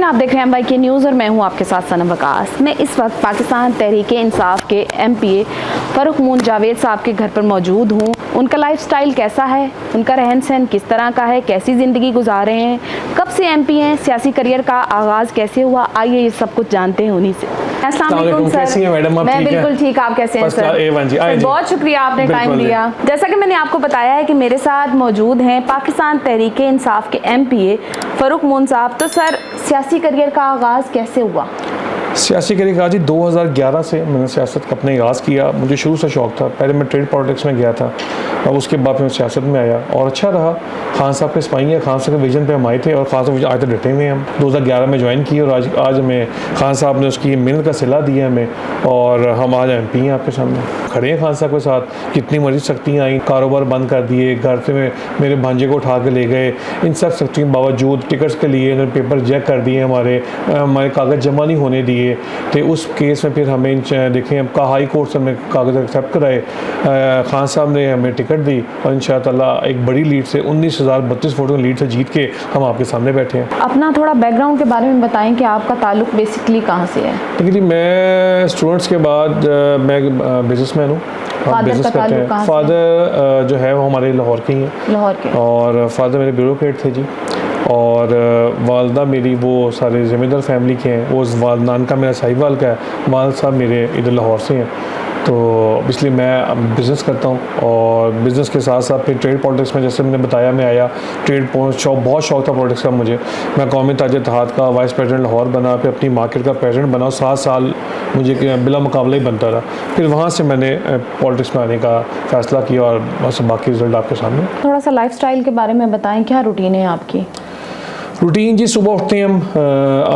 नाज़रीन, आप देख रहे हैं एमवाई के न्यूज़ और मैं हूं आपके साथ सनम वकास। मैं इस वक्त पाकिस्तान तहरीक-ए-इंसाफ के एमपीए फ़ारूक मून जावेद साहब के घर पर मौजूद हूं। उनका लाइफस्टाइल कैसा है, उनका रहन सहन किस तरह का है, कैसी ज़िंदगी गुजार रहे हैं, कब से एमपी हैं, सियासी करियर का आगाज़ कैसे हुआ, आइए ये सब कुछ जानते हैं उन्हीं से। अस्सलाम वालेकुम सर। मैं बिल्कुल ठीक, आप कैसे हैं सर? बहुत शुक्रिया आपने टाइम दिया। जैसा कि मैंने आपको बताया है कि मेरे साथ मौजूद हैं पाकिस्तान तहरीक-ए-इंसाफ के एमपीए फ़ारूक मून साहब। तो सर, सियासी करियर का आगाज़ कैसे हुआ? सियासी करियर का जी 2011 से मैंने सियासत का अपना आगाज़ किया। मुझे शुरू से शौक़ था। पहले मैं ट्रेड पॉलिटिक्स में गया था और उसके बाद मैं सियासत में आया और अच्छा रहा। खान साहब के सिपाही खान साहब के विजन पे हम आए थे और खान साहब आज तक डटे हुए हम 2011 में ज्वाइन किए और आज हमें खान साहब ने उसकी मेहनत का सिला दिया हमें और हम आज एमपी हैं आपके सामने खड़े हैं खान साहब के साथ। कितनी मर्जी सख्तियाँ आई, कारोबार बंद कर दिए, घर से मेरे भांजे को उठा के ले गए। इन सब सख्तियों के बावजूद टिकट्स के लिए इन्होंने पेपर रिजेक्ट कर दिए, हमारे कागज़ जमा नहीं होने दिए। तो उस केस में फिर हमें देखें अब हाई कोर्ट से हमें कागज़ एक्सेप्ट कराए। खान साहब ने हमें टिकट दी और इंशाअल्लाह एक बड़ी लीड से 19,032 वोटों की लीड से जीत के हम आपके सामने बैठे हैं। अपना थोड़ा बैकग्राउंड के बारे में बताएं कि आपका ताल्लुक बेसिकली कहाँ से है? देखिए, मैं स्टूडेंट्स के बाद मैं बिजनेसमैन हूँ। बिजनेस करते हैं। फादर जो है वो हमारे लाहौर के ही हैं। लाहौर के। और फादर मेरे ब्यूरोक्रेट थे जी। और वालदा मेरी वो सारे ज़मींदार फैमिली के हैं। वो नानका मेरा साहिवाल का है, वालिद साहब मेरे इधर लाहौर से हैं। तो इसलिए मैं बिज़नेस करता हूँ और बिज़नेस के साथ साथ फिर ट्रेड पॉलिटिक्स में जैसे मैंने बताया मैं आया। बहुत शौक़ था पॉलिटिक्स का मुझे। मैं कौमी ताज इत्तेहाद का वाइस प्रेसिडेंट लाहौर बना, फिर अपनी मार्केट का प्रेसिडेंट बना। 7 साल मुझे बिला मुकाबला ही बनता रहा। फिर वहाँ से मैंने पॉलिटिक्स में आने का फ़ैसला किया और बस बाकी रिजल्ट आपके सामने। थोड़ा सा लाइफस्टाइल के बारे में बताएं, क्या रूटीन है आपकी? रूटीन जी, सुबह उठते हैं हम।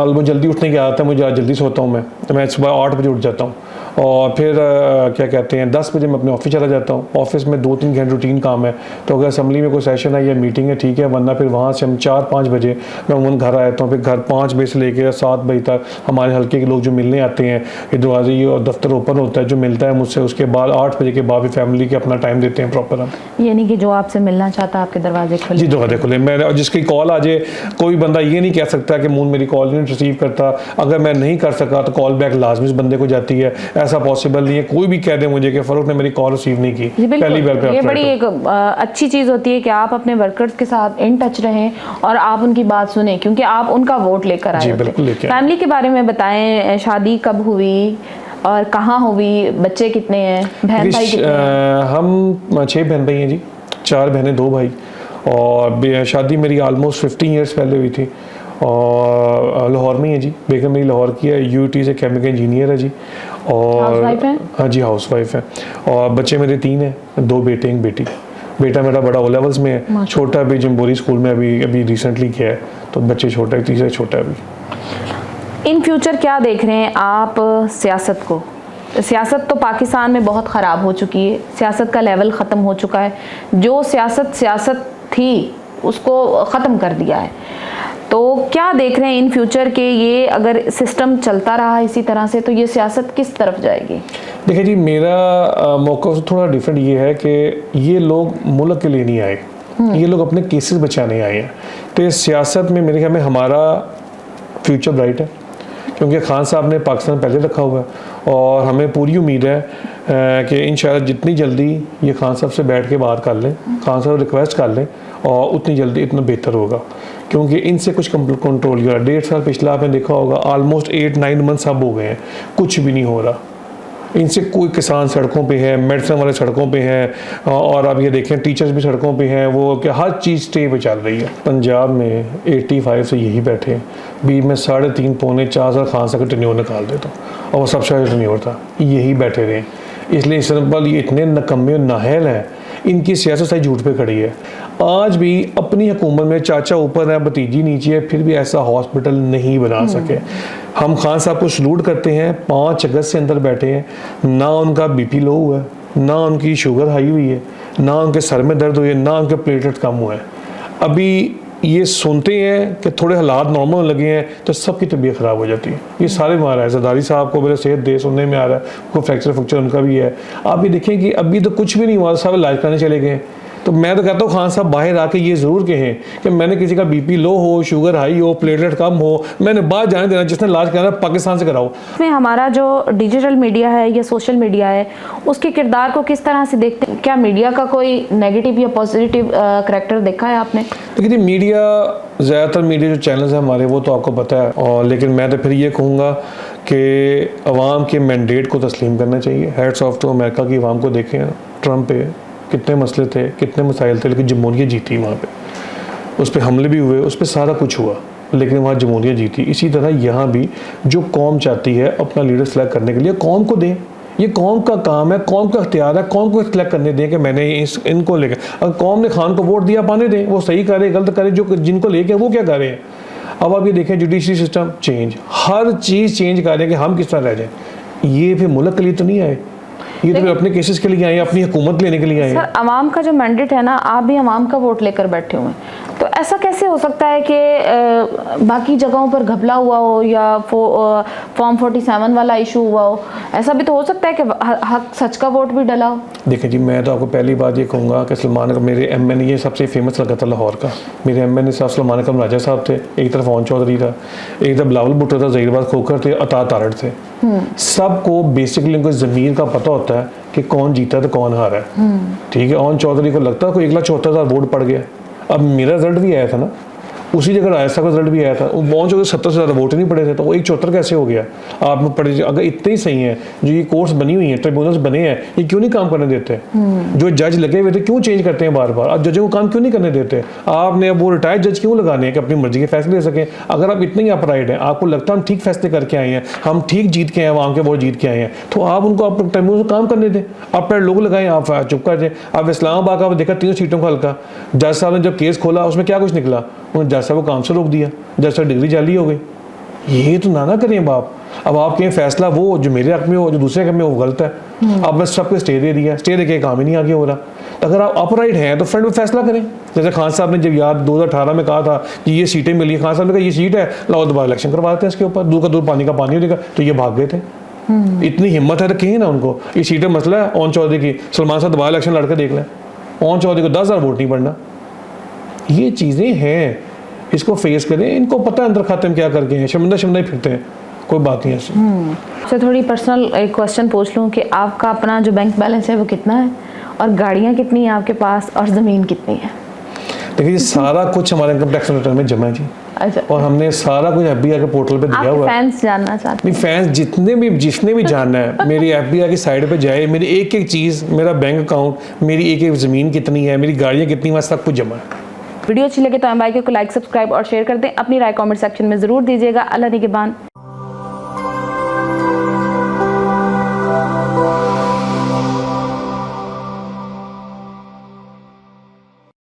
आलमोस्ट जल्दी उठने की आदत है मुझे, जल्दी सोता हूँ मैं सुबह 8 बजे उठ जाता हूँ और फिर क्या कहते हैं 10 बजे मैं अपने ऑफिस चला जाता हूँ। ऑफिस में 2-3 घंटे रूटीन काम है, तो अगर असम्बली में कोई सेशन है या मीटिंग है ठीक है, वरना फिर वहाँ से हम 4-5 बजे मैं उन घर आता हूँ। फिर घर 5 बजे से लेकर 7 बजे तक हमारे हल्के के लोग जो मिलने आते हैं, ये दरवाजे ये और दफ्तर ओपन होता है, जो मिलता है मुझसे। उसके बाद 8 बजे के बाद भी फैमिली के अपना टाइम देते हैं प्रॉपर हम। यानी कि जो आपसे मिलना चाहता है आपके दरवाजे खुले? जी, दरवाजे खुले। मैं जिसकी कॉल आ जाए, कोई बंदा ये नहीं कह सकता कि मून मेरी कॉल नहीं रिसीव करता। अगर मैं नहीं कर सका तो कॉल बैक लाजमी उस बंदे को जाती है। ऐसा पॉसिबल नहीं है कोई भी कह दे मुझे कि फ़ारूक ने मेरी कॉल रिसीव नहीं की। पहली बार पे ये बड़ी एक अच्छी चीज़ होती है कि आप अपने वर्कर्स के साथ इन टच रहें और आप उनकी बात सुने, क्योंकि आप उनका वोट लेकर आए होते। फैमिली के बारे में बताएं, शादी कब हुई और कहाँ हुई, बच्चे कितने हैं, बहन भाई कितने हैं? हम 6 बहन भाई हैं जी, 4 बहनें 2 भाई। और शादी मेरी ऑलमोस्ट 15 ईयर्स पहले हुई थी और लाहौर में है जी। बेगम मेरी लाहौर की है, यूटी से केमिकल इंजीनियर है जी। और हाँ जी, हाउस वाइफ है। और बच्चे मेरे 3 हैं, 2 बेटे 1 बेटी। बेटा मेरा बड़ा ओ लेवल्स में है, छोटा भी जम्बोरी स्कूल में अभी रिसेंटली गया है, तो बच्चे छोटा है, तीसरा छोटा है अभी। इन फ्यूचर क्या देख रहे हैं आप सियासत को? सियासत तो पाकिस्तान में बहुत ख़राब हो चुकी है, सियासत का लेवल ख़त्म हो चुका है। जो सियासत थी उसको ख़त्म कर दिया है। तो क्या देख रहे हैं इन फ्यूचर के, ये अगर सिस्टम चलता रहा इसी तरह से तो ये सियासत किस तरफ जाएगी? देखिए जी, मेरा मौक़िफ़ थोड़ा डिफरेंट ये है कि ये लोग मुल्क के लिए नहीं आए, ये लोग अपने केसेस बचाने आए हैं। तो इस सियासत में मेरे ख्याल में हमारा फ्यूचर ब्राइट है, क्योंकि खान साहब ने पाकिस्तान पहले रखा हुआ है और हमें पूरी उम्मीद है कि इंशाअल्लाह जितनी जल्दी ये खान साहब से बैठ के बात कर लें, खान साहब रिक्वेस्ट कर लें, और उतनी जल्दी इतना बेहतर होगा, क्योंकि इनसे कुछ कंट्रोल हो रहा है। 1.5 साल पिछला आपने देखा होगा, ऑलमोस्ट 8-9 मंथ्स अब हो गए हैं, कुछ भी नहीं हो रहा। इनसे कोई किसान सड़कों पे है, मेडिसिन वाले सड़कों पे हैं, और अब ये देखें टीचर्स भी सड़कों पे हैं, वो कि हर चीज़ स्टे पे चल रही है। पंजाब में 85 से यही बैठे हैं, बीच में 3.5-4 साल खान साहब का टेन्योर निकाल देता हूँ और वो सबसे ज़्यादा टेन्योर था, यही बैठे रहे। इसलिए सिंपल ये इतने नकम्मे और नाहल हैं, इनकी सियासत सही झूठ पे खड़ी है। आज भी अपनी हुकूमत में चाचा ऊपर है, भतीजी नीचे है, फिर भी ऐसा हॉस्पिटल नहीं बना सके। हम खान साहब को सलूट करते हैं, 5 अगस्त से अंदर बैठे हैं, ना उनका बीपी लो हुआ है, ना उनकी शुगर हाई हुई है, ना उनके सर में दर्द हुई है, ना उनके प्लेटलेट कम हुए हैं। अभी ये सुनते हैं कि थोड़े हालात नॉर्मल लगे हैं तो सबकी तबीयत ख़राब हो जाती है। ये सारे बीमार है। जरदारी साहब को मेरे सेहत दे सुनने में आ रहा है, को फ्रैक्चर उनका भी है। आप ये देखें कि अभी तो कुछ भी नहीं हुआ, सब इलाज करने चले गए, तो मैं तो कहता हूँ खान साहब बाहर आके ये ज़रूर कहें कि मैंने किसी का बीपी लो हो, शुगर हाई हो, प्लेटलेट कम हो, मैंने बाहर जाने देना, जिसने इलाज कराना पाकिस्तान से कराओ। इसमें हमारा जो डिजिटल मीडिया है या सोशल मीडिया है उसके किरदार को किस तरह से देखते हैं? क्या मीडिया का कोई नेगेटिव या पॉजिटिव करैक्टर देखा है आपने? देखिए मीडिया, ज़्यादातर मीडिया जो चैनल्स हैं हमारे वो तो आपको पता है, और लेकिन मैं तो फिर ये कहूँगा कि अवाम के मैंडेट को तस्लीम करना चाहिए। हेड्स ऑफ टू अमेरिका की अवाम को देखें, ट्रंप पे कितने मसले थे, कितने मसाइल थे, लेकिन जमहूरियत जीती वहाँ पे। उस पर हमले भी हुए, उस पर सारा कुछ हुआ, लेकिन वहाँ जमहूरियत जीती। इसी तरह यहाँ भी जो कौम चाहती है अपना लीडर सेलेक्ट करने के लिए कौम को दें। ये कौम का काम है, कौम का इख्तियार है, कौम को सेलेक्ट करने दें कि मैंने इनको लेकर। अगर कौम ने खान को वोट दिया, पाने दें, वो सही करे गलत करे, जो जिनको लेके वो क्या कर रहे हैं। अब आप ये देखें जुडिशरी सिस्टम चेंज, हर चीज़ चेंज कर रहे हैं कि हम किस तरह रह जाएं। ये फिर मुल्क के लिए तो नहीं आए, ये तो फिर अपने केसेस के लिए आए हैं, अपनी हुकूमत लेने के लिए आए हैं। सर अवाम का जो मैंडेट है ना, आप भी अवाम का वोट लेकर बैठे हुए हैं, तो ऐसा कैसे हो सकता है कि बाकी जगहों पर घपला हुआ हो या फॉर्म 47 वाला इशू हुआ हो? ऐसा भी तो हो सकता है कि हक सच का वोट भी डला हो। देखिए जी, मैं तो आपको पहली बात ये कहूँगा कि सलमान का मेरे MN ये सबसे फेमस लगा था लाहौर का। मेरे MN साहब सलमान अकरम राजा साहब थे, एक तरफ ओन चौधरी था, एक तरफ बिलावल भुट्टो था, ज़हीराबाद खोखर थे, अता तारड़ थे। सबको बेसिकली उनको ज़मीर का पता होता है कि कौन जीता तो कौन हारा है। ठीक है, ओन चौधरी को लगता है कोई 1,74,000 वोट पड़ गया। अब मेरा रिजल्ट भी आया था ना, उसी जगह राजस्थान का रिजल्ट भी आया था, वो पहुंच गए 70 से ज़्यादा वोट नहीं पड़े थे, तो वो 1,74 कैसे हो गया? आप में पड़े, अगर इतने ही सही हैं जो ये कोर्स बनी हुई हैं, ट्रिब्यूनल्स बने हैं, ये क्यों नहीं काम करने देते? जो जज लगे हुए थे क्यों चेंज करते हैं बार बार? आप जजों को काम क्यों नहीं करने देते? आपने अब वो रिटायर्ड जज क्यों लगाने हैं कि अपनी मर्जी के फैसले ले सकें? अगर आप इतने ही अपराइड हैं, आपको लगता है हम ठीक फैसले करके आए हैं, हम ठीक जीत के आए हैं, वहाँ के वोट जीत के आए हैं, तो आप उनको अपने ट्रिब्यूनल से काम करने दें। आप पर लोग लगाएं, आप चुप कर जाए। अब इस्लामाबाद का देखा 3 सीटों का हल्का, जज साहब ने जब केस खोला उसमें क्या कुछ निकला, उन्होंने जज साहब को काम से रोक दिया, जज साहब डिग्री जाली हो गई। ये तो ना करें बाप। अब आप कहें फैसला वो जो मेरे हक में हो, जो दूसरे हक में हो, वो गलत है। अब बस सबको स्टे दे दिया, स्टे देके काम ही नहीं आगे हो रहा। अगर आप अपराइट हैं तो फ्रंट में फैसला करें। जैसे खान साहब ने जब याद 2018 में कहा था कि ये सीटें मिली, खान साहब ने कहा ये सीट है, लाओ दोबारा इलेक्शन करवाते हैं इसके ऊपर, दूर का दूर पानी का पानी हो जाएगा, तो ये भाग गए थे। इतनी हिम्मत है तो कहें ना उनको, ये सीटें मसला है ओन चौधरी की, सलमान साहब दोबारा इलेक्शन लड़कर देख लें, ओन चौधरी को 10,000 वोट नहीं पड़ना। ये चीज़ें हैं, इसको फेस करें। इनको पता है अंदर खाते में क्या करके हैं, शर्मिंदा ही फिरते हैं, कोई बात नहीं ऐसी। तो थोड़ी पर्सनल एक क्वेश्चन पूछ लूँ कि आपका अपना जो बैंक बैलेंस है वो कितना है, और गाड़ियाँ कितनी हैं आपके पास, और ज़मीन कितनी है? देखिए ये सारा कुछ हमारे इनकम टैक्स रिटर्न में जमा है जी। अच्छा, और हमने सारा कुछ FBI के पोर्टल पे दिया हुआ है। फैंस जानना चाहते नहीं, फैंस जिसने भी जानना है मेरी FBI की साइड पे जाए, मेरी एक एक चीज़, मेरा बैंक अकाउंट, मेरी एक एक ज़मीन कितनी है, मेरी गाड़ियाँ कितनी हैं, सब कुछ जमा है। वीडियो अच्छी लगे तो MYK को लाइक, सब्सक्राइब और शेयर कर दें। अपनी राय कमेंट सेक्शन में ज़रूर दीजिएगा। अल्लाह निगहबान।